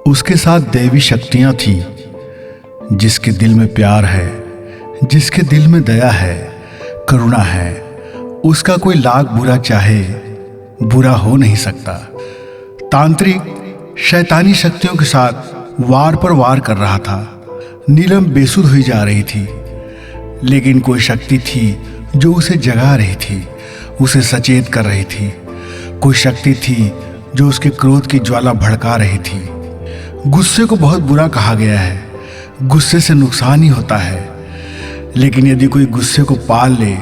उसके साथ दैवी शक्तियां थी। जिसके दिल में प्यार है, जिसके दिल में दया है, करुणा है, उसका कोई लाख बुरा चाहे बुरा हो नहीं सकता। तांत्रिक शैतानी शक्तियों के साथ वार पर वार कर रहा था। नीलम बेसुध हुई जा रही थी, लेकिन कोई शक्ति थी जो उसे जगा रही थी, उसे सचेत कर रही थी। कोई शक्ति थी जो उसके क्रोध की ज्वाला भड़का रही थी। गुस्से को बहुत बुरा कहा गया है, गुस्से से नुकसान ही होता है, लेकिन यदि कोई गुस्से को पाल ले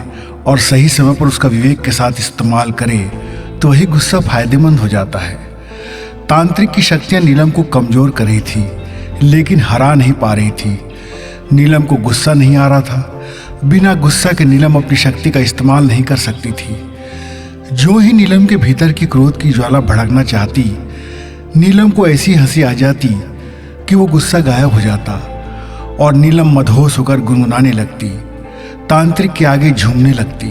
और सही समय पर उसका विवेक के साथ इस्तेमाल करे तो वही गुस्सा फायदेमंद हो जाता है। तांत्रिक की शक्तियां नीलम को कमजोर कर रही थी, लेकिन हरा नहीं पा रही थी। नीलम को गुस्सा नहीं आ रहा था। बिना गुस्सा के नीलम अपनी शक्ति का इस्तेमाल नहीं कर सकती थी। जो ही नीलम के भीतर की क्रोध की ज्वाला भड़कना चाहती, नीलम को ऐसी हंसी आ जाती कि वो गुस्सा गायब हो जाता और नीलम मदहोश होकर गुनगुनाने लगती, तांत्रिक के आगे झूमने लगती।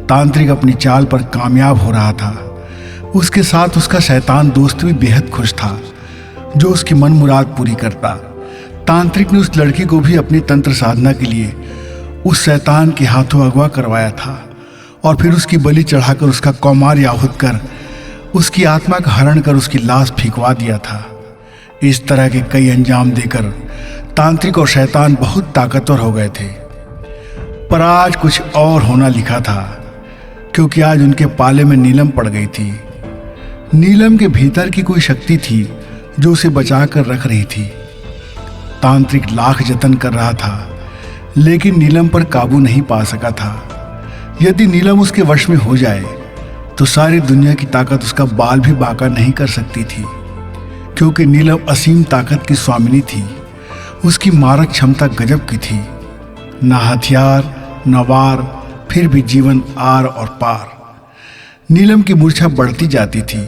तांत्रिक अपनी चाल पर कामयाब हो रहा था। उसके साथ उसका शैतान दोस्त भी बेहद खुश था, जो उसकी मन मुराद पूरी करता। तांत्रिक ने उस लड़की को भी अपनी तंत्र साधना के लिए उस शैतान के हाथों अगवा करवाया था और फिर उसकी बलि चढ़ाकर उसका कौमार याहुत कर उसकी आत्मा का हरण कर उसकी लाश फेंकवा दिया था। इस तरह के कई अंजाम देकर तांत्रिक और शैतान बहुत ताकतवर हो गए थे। पर आज कुछ और होना लिखा था, क्योंकि आज उनके पाले में नीलम पड़ गई थी। नीलम के भीतर की कोई शक्ति थी जो उसे बचा कर रख रही थी। तांत्रिक लाख जतन कर रहा था, लेकिन नीलम पर काबू नहीं पा सका था। यदि नीलम उसके वश में हो जाए तो सारी दुनिया की ताकत उसका बाल भी बांका नहीं कर सकती थी, क्योंकि नीलम असीम ताकत की स्वामिनी थी। उसकी मारक क्षमता गजब की थी। ना हथियार न वार, फिर भी जीवन आर और पार। नीलम की मूर्छा बढ़ती जाती थी।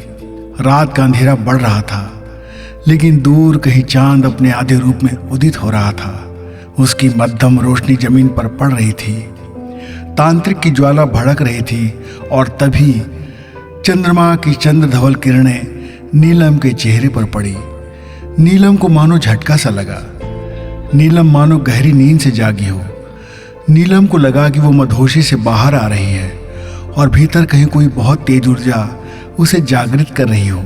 रात का अंधेरा बढ़ रहा था, लेकिन दूर कहीं चांद अपने आधे रूप में उदित हो रहा था। उसकी मध्यम रोशनी जमीन पर पड़ रही थी। तांत्रिक की ज्वाला भड़क रही थी और तभी चंद्रमा की चंद्रधवल किरणें नीलम के चेहरे पर पड़ी। नीलम को मानो झटका सा लगा। नीलम मानो गहरी नींद से जागी हो। नीलम को लगा कि वो मदहोशी से बाहर आ रही है और भीतर कहीं कोई बहुत तेज ऊर्जा उसे जागृत कर रही हो।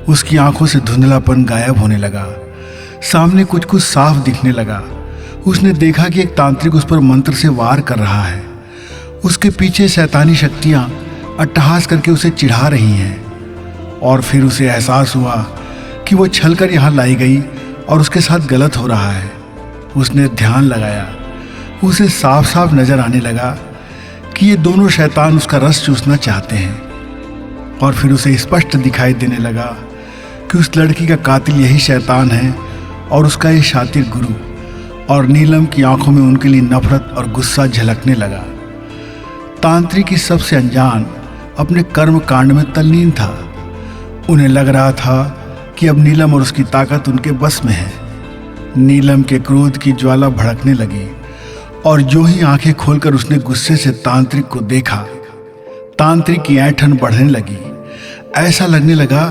उसकी आंखों से धुंधलापन गायब होने लगा। सामने कुछ कुछ साफ दिखने लगा। उसने देखा कि एक तांत्रिक उस पर मंत्र से वार कर रहा है। उसके पीछे शैतानी शक्तियां अट्टहास करके उसे चिढ़ा रही हैं। और फिर उसे एहसास हुआ कि वो छलकर यहाँ लाई गई और उसके साथ गलत हो रहा है। उसने ध्यान लगाया। उसे साफ साफ नजर आने लगा कि ये दोनों शैतान उसका रस चूसना चाहते हैं। और फिर उसे स्पष्ट दिखाई देने लगा कि उस लड़की का कातिल यही शैतान है और उसका ये शातिर गुरु। और नीलम की आंखों में उनके लिए नफरत और गुस्सा झलकने लगा। तांत्रिक इस सबसे अनजान अपने कर्म कांड में तल्लीन था। उन्हें लग रहा था कि अब नीलम और उसकी ताकत उनके बस में है। नीलम के क्रोध की ज्वाला भड़कने लगी और जो ही आंखें खोलकर उसने गुस्से से तांत्रिक को देखा, तांत्रिक की ऐंठन बढ़ने लगी। ऐसा लगने लगा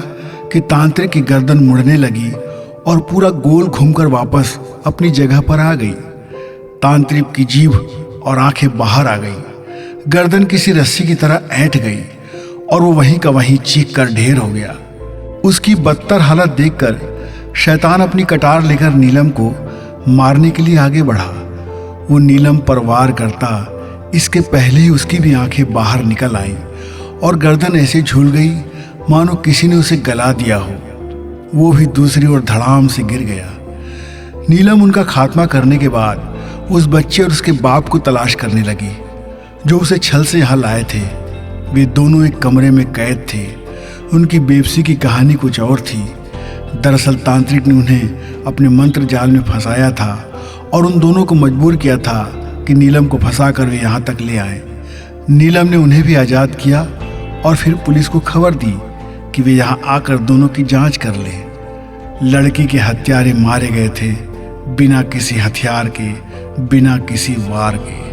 कि तांत्रिक की गर्दन मुड़ने लगी और पूरा गोल घूमकर वापस अपनी जगह पर आ गई। तांत्रिक की जीभ और आंखें बाहर आ गई। गर्दन किसी रस्सी की तरह ऐंठ गई और वो वहीं का वहीं चीख कर ढेर हो गया। उसकी बदतर हालत देखकर शैतान अपनी कटार लेकर नीलम को मारने के लिए आगे बढ़ा। वो नीलम पर वार करता इसके पहले ही उसकी भी आंखें बाहर निकल आईं और गर्दन ऐसे झूल गई मानो किसी ने उसे गला दिया हो। वो भी दूसरी ओर धड़ाम से गिर गया। नीलम उनका खात्मा करने के बाद उस बच्चे और उसके बाप को तलाश करने लगी, जो उसे छल से यहाँ लाए थे। वे दोनों एक कमरे में कैद थे। उनकी बेबसी की कहानी कुछ और थी। दरअसल तांत्रिक ने उन्हें अपने मंत्र जाल में फंसाया था और उन दोनों को मजबूर किया था कि नीलम को फंसाकर वे यहाँ तक ले आए। नीलम ने उन्हें भी आज़ाद किया और फिर पुलिस को खबर दी कि वे यहाँ आकर दोनों की जांच कर लें। लड़की के हत्यारे मारे गए थे बिना किसी हथियार के, बिना किसी वार के।